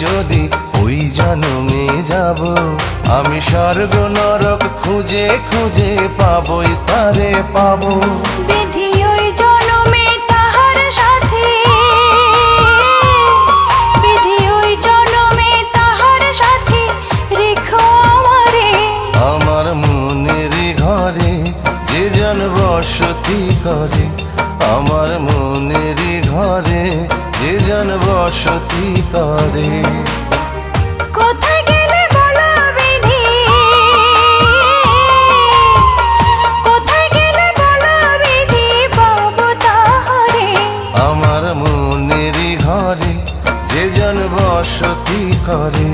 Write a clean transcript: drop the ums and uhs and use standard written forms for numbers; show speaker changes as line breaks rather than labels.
যদি ওই জন্মে যাব, আমি স্বর্গ নরক খুঁজে খুঁজে পাবই তারে পাবো।
বিধি ওই জনমে তাহার সাথে, বিধি ওই জনমে তাহার সাথে রেখো আমারে।
আমার মনের ঘরে যে জন বসতি করে, আমার মনের ঘরে যে জন বসতি করে।
কোথায় গেলে বলো বিধি, কোথায় গেলে বলো বিধি পাবো তাহারে।
আমার মনের ঘরে যে জন বসতি করে।